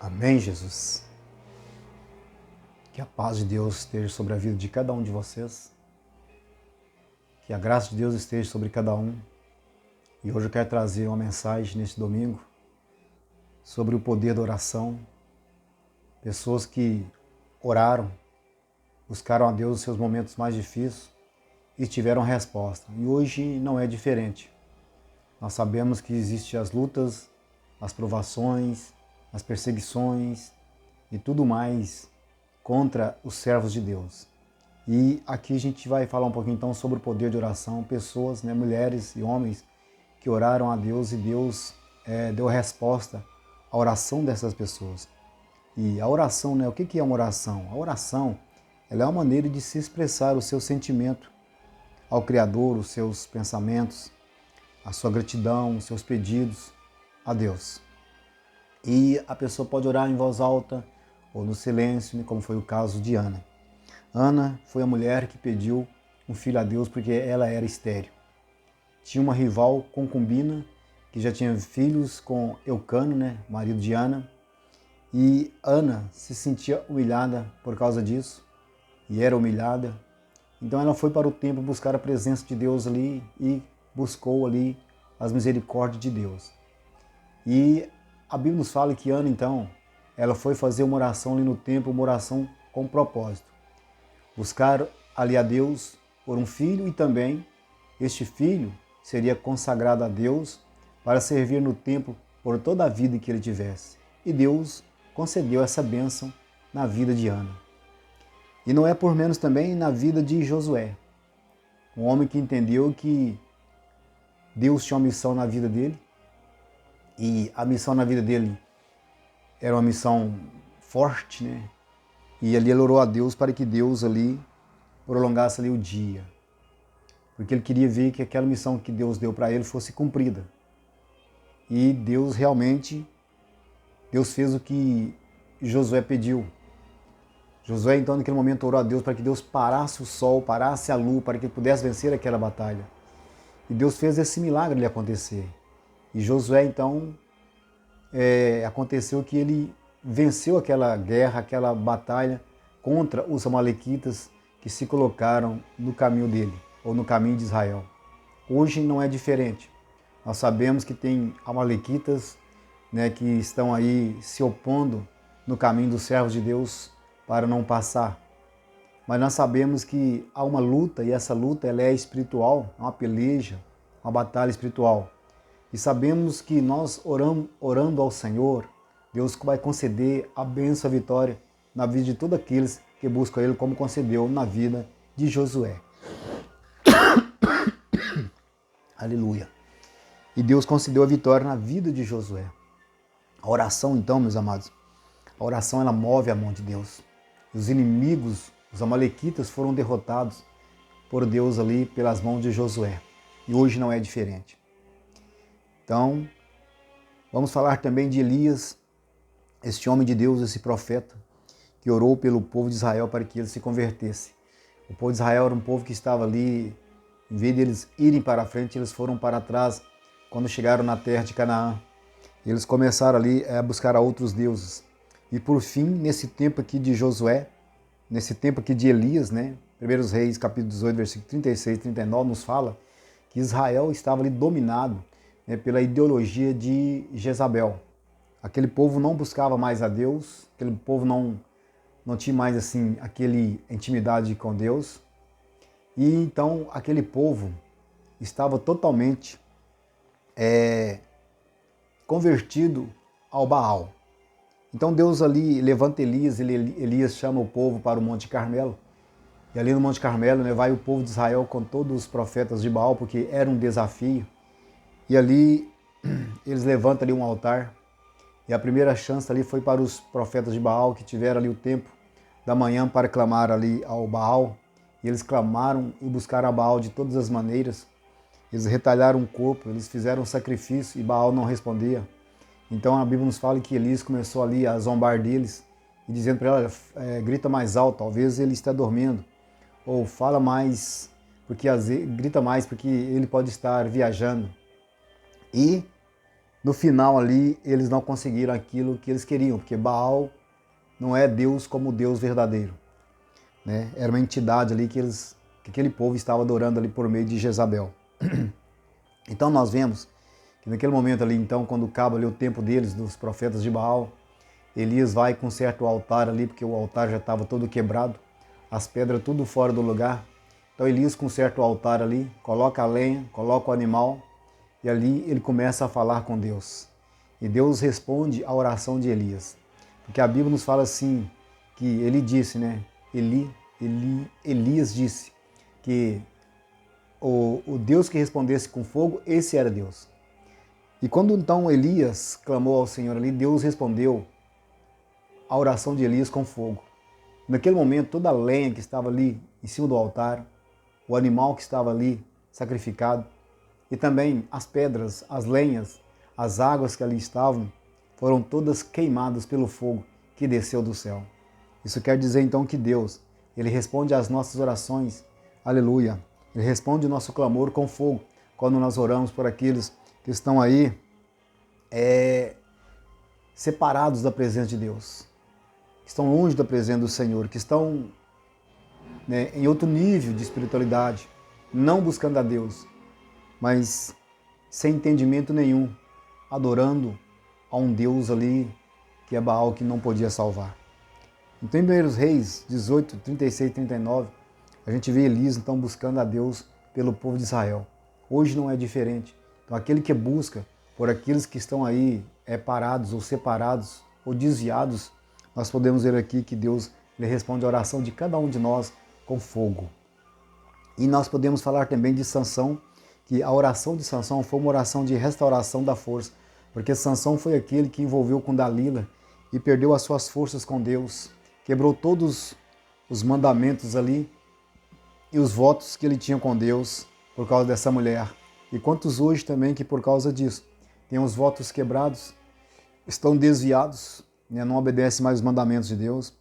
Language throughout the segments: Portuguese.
Amém, Jesus. Que a paz de Deus esteja sobre a vida de cada um de vocês. Que a graça de Deus esteja sobre cada um. E hoje eu quero trazer uma mensagem neste domingo sobre o poder da oração. Pessoas que oraram, buscaram a Deus nos seus momentos mais difíceis e tiveram resposta. E hoje não é diferente. Nós sabemos que existem as lutas, as provações, as perseguições e tudo mais contra os servos de Deus. E aqui a gente vai falar um pouquinho então sobre o poder de oração, pessoas, mulheres e homens que oraram a Deus e Deus deu resposta à oração dessas pessoas. E a oração, o que é uma oração? A oração ela é uma maneira de se expressar o seu sentimento ao Criador, os seus pensamentos, a sua gratidão, os seus pedidos a Deus. E a pessoa pode orar em voz alta ou no silêncio, como foi o caso de Ana. Ana foi a mulher que pediu um filho a Deus porque ela era estéril. Tinha uma rival concubina que já tinha filhos com Eucano, marido de Ana. E Ana se sentia humilhada por causa disso e era humilhada. Então ela foi para o templo buscar a presença de Deus ali e buscou ali as misericórdias de Deus. E a Bíblia nos fala que Ana, então, ela foi fazer uma oração ali no templo, uma oração com propósito. Buscar ali a Deus por um filho e também este filho seria consagrado a Deus para servir no templo por toda a vida que ele tivesse. E Deus concedeu essa bênção na vida de Ana. E não é por menos também na vida de Josué, um homem que entendeu que Deus tinha uma missão na vida dele e a missão na vida dele era uma missão forte, E ali ele orou a Deus para que Deus ali prolongasse ali o dia, porque ele queria ver que aquela missão que Deus deu para ele fosse cumprida. E Deus fez o que Josué pediu. Josué, então, naquele momento orou a Deus para que Deus parasse o sol, parasse a lua, para que ele pudesse vencer aquela batalha. E Deus fez esse milagre ali acontecer. E Josué, então, aconteceu que ele venceu aquela guerra, aquela batalha contra os amalequitas que se colocaram no caminho dele, ou no caminho de Israel. Hoje não é diferente. Nós sabemos que tem amalequitas que estão aí se opondo no caminho dos servos de Deus para não passar. Mas nós sabemos que há uma luta, e essa luta ela é espiritual, é uma peleja, uma batalha espiritual. E sabemos que nós orando ao Senhor, Deus vai conceder a bênção, a vitória na vida de todos aqueles que buscam Ele, como concedeu na vida de Josué. Aleluia. E Deus concedeu a vitória na vida de Josué. A oração, então, meus amados, a oração ela move a mão de Deus. Os inimigos, os amalequitas, foram derrotados por Deus ali pelas mãos de Josué. E hoje não é diferente. Então, vamos falar também de Elias, este homem de Deus, esse profeta, que orou pelo povo de Israel para que ele se convertesse. O povo de Israel era um povo que estava ali, em vez de eles irem para a frente, eles foram para trás quando chegaram na terra de Canaã. Eles começaram ali a buscar a outros deuses. E por fim, nesse tempo aqui de Josué, nesse tempo aqui de Elias, 1 Reis, capítulo 18, versículo 36 e 39, nos fala que Israel estava ali dominado pela ideologia de Jezabel. Aquele povo não buscava mais a Deus, aquele povo não tinha mais assim aquele intimidade com Deus. E então aquele povo estava totalmente convertido ao Baal. Então Deus ali levanta Elias, Elias chama o povo para o Monte Carmelo. E ali no Monte Carmelo vai o povo de Israel com todos os profetas de Baal, porque era um desafio. E ali eles levantam ali um altar. E a primeira chance ali foi para os profetas de Baal, que tiveram ali o tempo da manhã para clamar ali ao Baal. E eles clamaram e buscaram a Baal de todas as maneiras. Eles retalharam o corpo, eles fizeram um sacrifício e Baal não respondia. Então a Bíblia nos fala que Elias começou ali a zombar deles e dizendo para ela, grita mais alto, talvez ele está dormindo. Ou fala mais, grita mais porque ele pode estar viajando. E no final ali eles não conseguiram aquilo que eles queriam, porque Baal não é Deus como o Deus verdadeiro, né? Era uma entidade ali que aquele povo estava adorando ali por meio de Jezabel. Então nós vemos que naquele momento ali, então, quando acaba ali o tempo deles, dos profetas de Baal, Elias vai com certo altar ali, porque o altar já estava todo quebrado, as pedras tudo fora do lugar. Então Elias com certo altar ali, coloca a lenha, coloca o animal, e ali ele começa a falar com Deus. E Deus responde à oração de Elias. Porque a Bíblia nos fala assim, que ele disse, né? Elias disse que o Deus que respondesse com fogo, esse era Deus. E quando então Elias clamou ao Senhor ali, Deus respondeu a oração de Elias com fogo. Naquele momento, toda a lenha que estava ali em cima do altar, o animal que estava ali sacrificado, e também as pedras, as lenhas, as águas que ali estavam, foram todas queimadas pelo fogo que desceu do céu. Isso quer dizer então que Deus, Ele responde às nossas orações, aleluia. Ele responde o nosso clamor com fogo, quando nós oramos por aqueles que estão aí separados da presença de Deus, que estão longe da presença do Senhor, que estão, né, em outro nível de espiritualidade, não buscando a Deus, mas sem entendimento nenhum, adorando a um Deus ali que é Baal, que não podia salvar. Então, em 1 Reis 18, 36 e 39, a gente vê Elias então buscando a Deus pelo povo de Israel. Hoje não é diferente. Então, aquele que busca por aqueles que estão aí parados ou separados ou desviados, nós podemos ver aqui que Deus ele responde a oração de cada um de nós com fogo. E nós podemos falar também de Sansão, que a oração de Sansão foi uma oração de restauração da força, porque Sansão foi aquele que envolveu com Dalila e perdeu as suas forças com Deus, quebrou todos os mandamentos ali e os votos que ele tinha com Deus por causa dessa mulher. E quantos hoje também que por causa disso têm os votos quebrados, estão desviados, né, não obedecem mais os mandamentos de Deus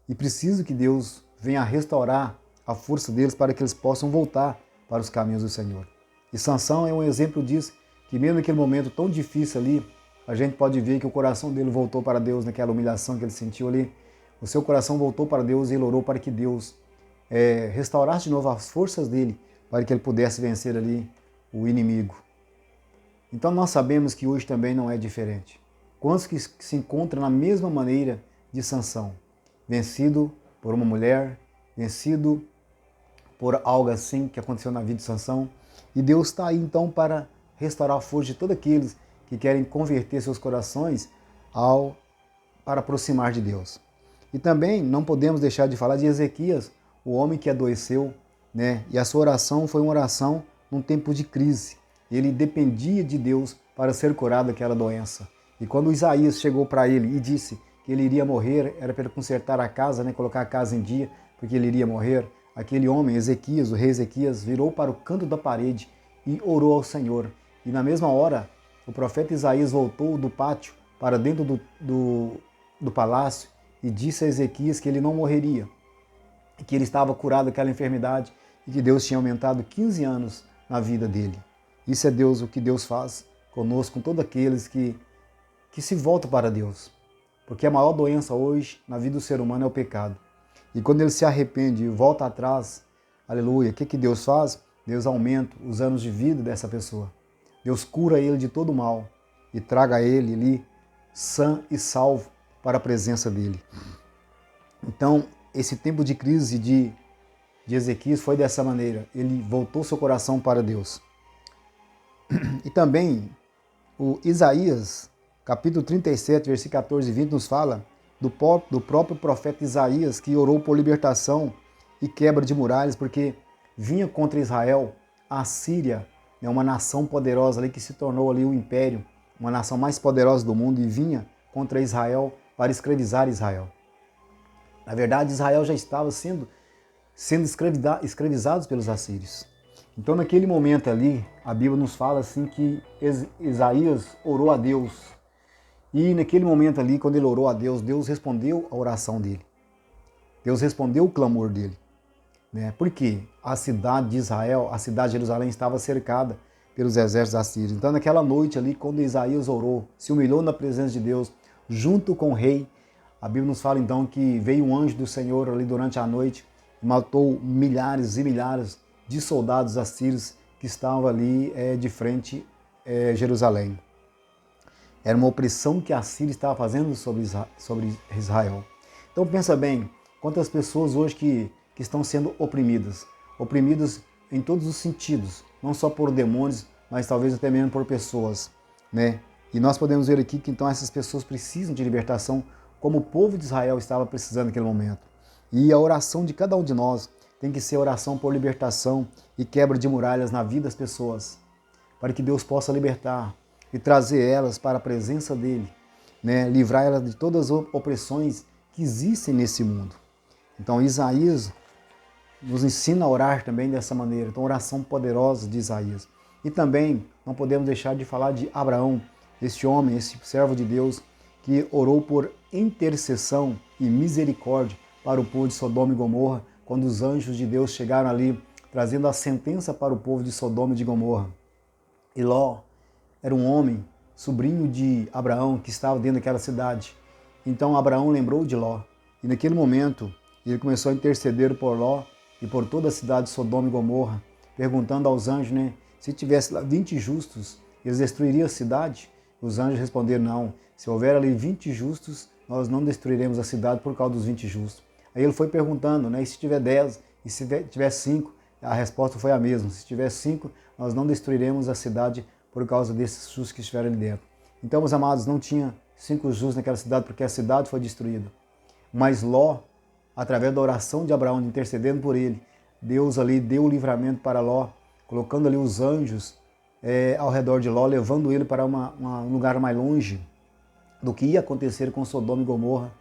e precisam que Deus venha restaurar a força deles para que eles possam voltar para os caminhos do Senhor. E Sansão é um exemplo disso, que mesmo naquele momento tão difícil ali, a gente pode ver que o coração dele voltou para Deus naquela humilhação que ele sentiu ali. O seu coração voltou para Deus e ele orou para que Deus restaurasse de novo as forças dele, para que ele pudesse vencer ali o inimigo. Então nós sabemos que hoje também não é diferente. Quantos que se encontram na mesma maneira de Sansão, vencido por uma mulher, vencido por algo assim que aconteceu na vida de Sansão, e Deus está aí então para restaurar a força de todos aqueles que querem converter seus corações para aproximar de Deus. E também não podemos deixar de falar de Ezequias, o homem que adoeceu, né? E a sua oração foi uma oração num tempo de crise. Ele dependia de Deus para ser curado daquela doença. E quando Isaías chegou para ele e disse que ele iria morrer, era para ele consertar a casa, né? Colocar a casa em dia, porque ele iria morrer, aquele homem, Ezequias, o rei Ezequias, virou para o canto da parede e orou ao Senhor. E na mesma hora, o profeta Isaías voltou do pátio para dentro do palácio e disse a Ezequias que ele não morreria, que ele estava curado daquela enfermidade e que Deus tinha aumentado 15 anos na vida dele. Isso é Deus, o que Deus faz conosco, com todos aqueles que se voltam para Deus. Porque a maior doença hoje na vida do ser humano é o pecado. E quando ele se arrepende e volta atrás, aleluia, o que Deus faz? Deus aumenta os anos de vida dessa pessoa. Deus cura ele de todo mal e traga ele ali sã e salvo para a presença dele. Então, esse tempo de crise de Ezequias foi dessa maneira. Ele voltou seu coração para Deus. E também o Isaías, capítulo 37, versículo 14 e 20, nos fala do próprio profeta Isaías, que orou por libertação e quebra de muralhas, porque vinha contra Israel a Síria, né, uma nação poderosa ali que se tornou ali o império, uma nação mais poderosa do mundo, e vinha contra Israel para escravizar Israel. Na verdade, Israel já estava sendo escravizados pelos assírios. Então, naquele momento ali, a Bíblia nos fala assim que Isaías orou a Deus. E naquele momento ali, quando ele orou a Deus, Deus respondeu a oração dele. Deus respondeu o clamor dele. Né? Porque a cidade de Israel, a cidade de Jerusalém, estava cercada pelos exércitos assírios. Então, naquela noite ali, quando Isaías orou, se humilhou na presença de Deus, junto com o rei, a Bíblia nos fala então que veio um anjo do Senhor ali durante a noite e matou milhares e milhares de soldados assírios que estavam ali de frente a Jerusalém. Era uma opressão que a Síria estava fazendo sobre Israel. Então pensa bem, quantas pessoas hoje que estão sendo oprimidas em todos os sentidos, não só por demônios, mas talvez até mesmo por pessoas, né? E nós podemos ver aqui que então essas pessoas precisam de libertação, como o povo de Israel estava precisando naquele momento. E a oração de cada um de nós tem que ser oração por libertação e quebra de muralhas na vida das pessoas, para que Deus possa libertar e trazer elas para a presença dEle, né? Livrar elas de todas as opressões que existem nesse mundo. Então Isaías nos ensina a orar também dessa maneira, então oração poderosa de Isaías. E também não podemos deixar de falar de Abraão, esse homem, esse servo de Deus, que orou por intercessão e misericórdia para o povo de Sodoma e Gomorra, quando os anjos de Deus chegaram ali, trazendo a sentença para o povo de Sodoma e de Gomorra. E Ló era um homem, sobrinho de Abraão, que estava dentro daquela cidade. Então Abraão lembrou de Ló, e naquele momento ele começou a interceder por Ló e por toda a cidade de Sodoma e Gomorra, perguntando aos anjos, né, se tivesse lá 20 justos, eles destruiriam a cidade? Os anjos responderam, não, se houver ali 20 justos, nós não destruiremos a cidade por causa dos 20 justos. Aí ele foi perguntando, né, e se tiver 10, e se tiver 5, a resposta foi a mesma, se tiver 5, nós não destruiremos a cidade por causa desses justos que estiveram ali dentro. Então, meus amados, não tinha 5 justos naquela cidade, porque a cidade foi destruída. Mas Ló, através da oração de Abraão, intercedendo por ele, Deus ali deu o livramento para Ló, colocando ali os anjos ao redor de Ló, levando ele para um lugar mais longe do que ia acontecer com Sodoma e Gomorra.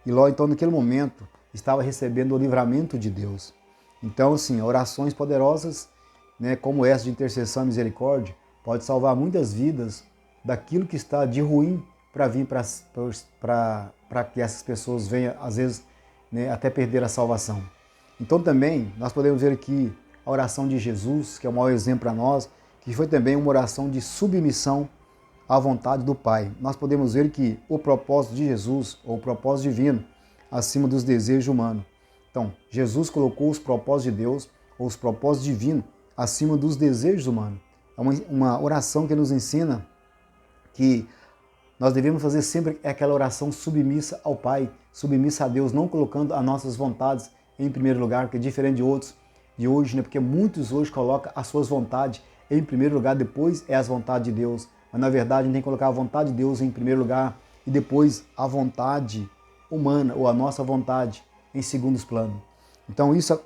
E Ló, então, naquele momento, estava recebendo o livramento de Deus. Então, assim, orações poderosas, né, como essa de intercessão e misericórdia, pode salvar muitas vidas daquilo que está de ruim para vir para que essas pessoas venham, às vezes, né, até perder a salvação. Então também nós podemos ver aqui a oração de Jesus, que é o maior exemplo para nós, que foi também uma oração de submissão à vontade do Pai. Nós podemos ver que o propósito de Jesus, ou o propósito divino, acima dos desejos humanos. Então, Jesus colocou os propósitos de Deus, ou os propósitos divinos, acima dos desejos humanos. É uma oração que nos ensina que nós devemos fazer sempre aquela oração submissa ao Pai, submissa a Deus, não colocando as nossas vontades em primeiro lugar, que é diferente de outros de hoje, né? Porque muitos hoje colocam as suas vontades em primeiro lugar, depois é as vontades de Deus. Mas na verdade a gente tem que colocar a vontade de Deus em primeiro lugar e depois a vontade humana ou a nossa vontade em segundos planos. Então isso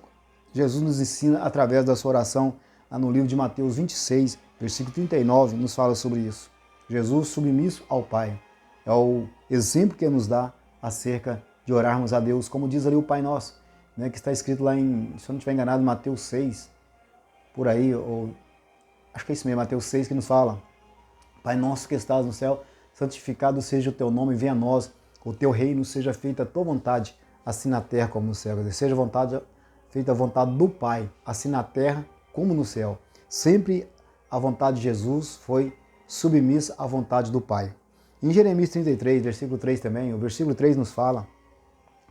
Jesus nos ensina através da sua oração no livro de Mateus 26, versículo 39, nos fala sobre isso. Jesus submisso ao Pai. É o exemplo que ele nos dá acerca de orarmos a Deus, como diz ali o Pai Nosso, né, que está escrito lá em, se eu não estiver enganado, Mateus 6, por aí, ou acho que é isso mesmo, Mateus 6, que nos fala: Pai nosso que estás no céu, santificado seja o teu nome, venha a nós, o teu reino, seja feita a tua vontade, assim na terra como no céu. Quer dizer, seja feita a vontade do Pai, assim na terra como no céu. Sempre a vontade de Jesus foi submissa à vontade do Pai. Em Jeremias 33, versículo 3 também, o versículo 3 nos fala: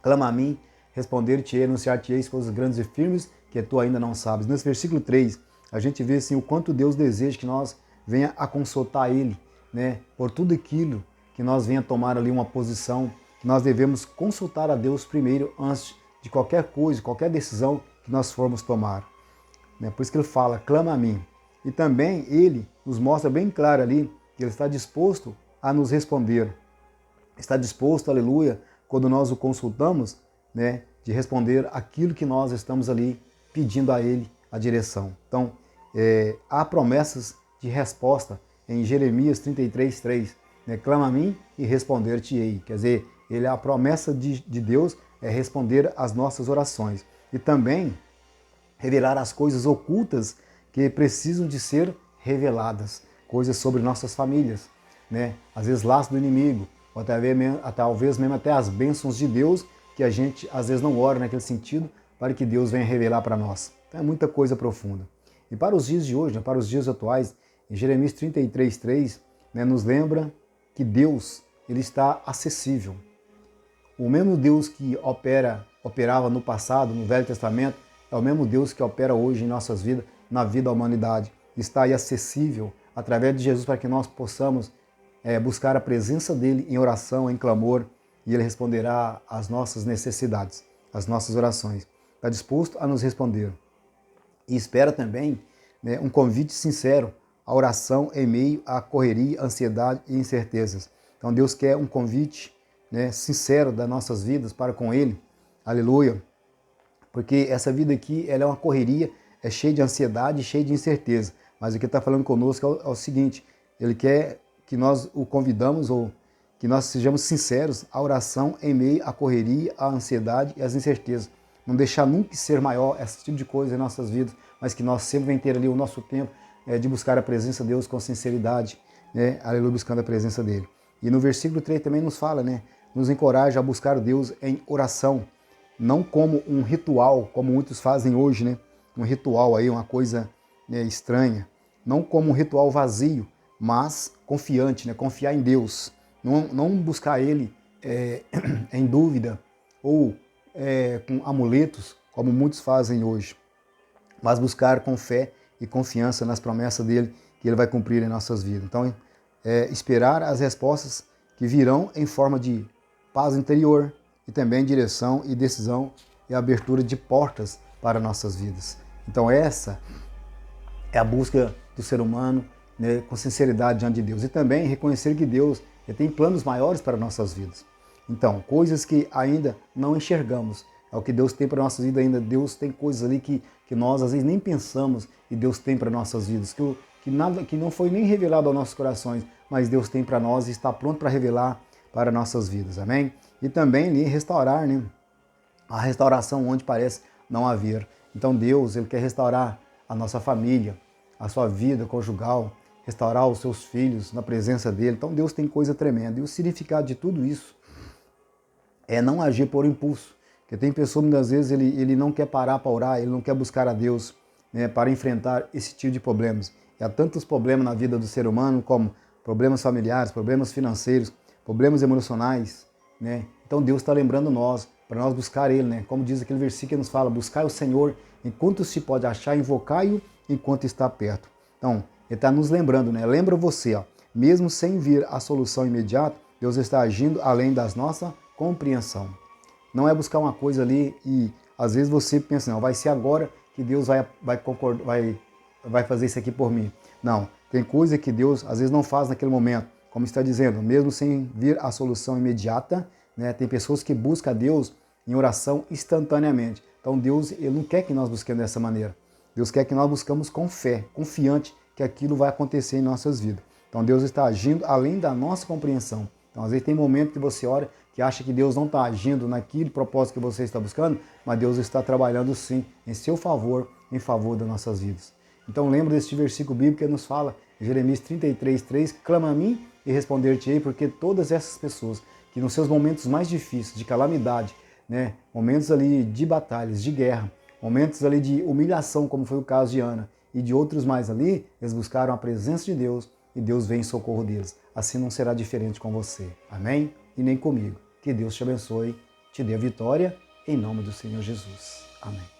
clama a mim, responder-te-ei, anunciar-te-eis coisas grandes e firmes que tu ainda não sabes. Nesse versículo 3, a gente vê assim, o quanto Deus deseja que nós venha a consultar Ele, né, por tudo aquilo que nós venha tomar ali uma posição, que nós devemos consultar a Deus primeiro antes de qualquer coisa, qualquer decisão que nós formos tomar. Por isso que ele fala, clama a mim. E também ele nos mostra bem claro ali que ele está disposto a nos responder. Está disposto, aleluia, quando nós o consultamos, né, de responder aquilo que nós estamos ali pedindo a ele a direção. Então, há promessas de resposta em Jeremias 33, 3. Né, clama a mim e responder-te-ei. Quer dizer, a promessa de Deus é responder às nossas orações. E também revelar as coisas ocultas que precisam de ser reveladas. Coisas sobre nossas famílias, né? Às vezes laço do inimigo, ou talvez mesmo até as bênçãos de Deus, que a gente às vezes não ora naquele sentido, para que Deus venha revelar para nós. Então é muita coisa profunda. E para os dias de hoje, para os dias atuais, Em Jeremias 33:3, né, nos lembra que Deus ele está acessível. O mesmo Deus que operava no passado, no Velho Testamento, é o mesmo Deus que opera hoje em nossas vidas, na vida da humanidade. Está aí acessível através de Jesus para que nós possamos buscar a presença dele em oração, em clamor, e ele responderá às nossas necessidades, às nossas orações. Está disposto a nos responder. E espera também, né, um convite sincero à oração em meio à correria, ansiedade e incertezas. Então Deus quer um convite, né, sincero das nossas vidas para com Ele. Aleluia. Porque essa vida aqui ela é uma correria, é cheia de ansiedade, cheia de incerteza. Mas o que está falando conosco é o seguinte, Ele quer que nós o convidamos ou que nós sejamos sinceros à oração em meio à correria, à ansiedade e às incertezas. Não deixar nunca ser maior esse tipo de coisa em nossas vidas, mas que nós sempre vamos ter ali o nosso tempo de buscar a presença de Deus com sinceridade, né? Aleluia, buscando a presença dele. E no versículo 3 também nos fala, né? Nos encoraja a buscar Deus em oração, não como um ritual, como muitos fazem hoje, né? Um ritual aí, uma coisa, né, estranha. Não como um ritual vazio, mas confiante, né? Confiar em Deus. Não buscar Ele em dúvida ou com amuletos, como muitos fazem hoje, mas buscar com fé e confiança nas promessas dele, que ele vai cumprir em nossas vidas. Então, esperar as respostas que virão em forma de paz interior e também direção e decisão e abertura de portas para nossas vidas. Então, essa é a busca do ser humano, né, com sinceridade diante de Deus. E também reconhecer que Deus tem planos maiores para nossas vidas. Então, coisas que ainda não enxergamos, é o que Deus tem para nossas vidas ainda. Deus tem coisas ali que nós às vezes nem pensamos e Deus tem para nossas vidas, que não foi nem revelado aos nossos corações, mas Deus tem para nós e está pronto para revelar para nossas vidas, amém? E também ali restaurar, né? A restauração onde parece não haver. Então Deus, Ele quer restaurar a nossa família, a sua vida conjugal, restaurar os seus filhos na presença dEle. Então Deus tem coisa tremenda. E o significado de tudo isso é não agir por impulso. Porque tem pessoas, muitas vezes, ele não quer parar para orar, ele não quer buscar a Deus, né, para enfrentar esse tipo de problemas. E há tantos problemas na vida do ser humano, como problemas familiares, problemas financeiros, problemas emocionais, né? Então Deus está lembrando nós, para nós buscar Ele, né? Como diz aquele versículo que nos fala, buscai o Senhor enquanto se pode achar, invocai-o enquanto está perto. Então, Ele está nos lembrando, né? Lembra você, ó, mesmo sem vir a solução imediata, Deus está agindo além das nossas compreensão. Não é buscar uma coisa ali e às vezes você pensa, não, vai ser agora que Deus vai fazer isso aqui por mim. Não, tem coisa que Deus às vezes não faz naquele momento, como está dizendo, mesmo sem vir a solução imediata, né? Tem pessoas que buscam a Deus em oração instantaneamente. Então Deus, Ele não quer que nós busquemos dessa maneira. Deus quer que nós buscamos com fé, confiante que aquilo vai acontecer em nossas vidas. Então Deus está agindo além da nossa compreensão. Então às vezes tem momento que você ora que acha que Deus não está agindo naquele propósito que você está buscando, mas Deus está trabalhando sim em seu favor, em favor das nossas vidas. Então lembra deste versículo bíblico que nos fala, Jeremias 33:3, clama a mim e responder-te-ei, porque todas essas pessoas que nos seus momentos mais difíceis, de calamidade, né, momentos ali de batalhas, de guerra, momentos ali de humilhação, como foi o caso de Ana, e de outros mais ali, eles buscaram a presença de Deus e Deus vem em socorro deles. Assim não será diferente com você. Amém? E nem comigo. Que Deus te abençoe, te dê a vitória, em nome do Senhor Jesus. Amém.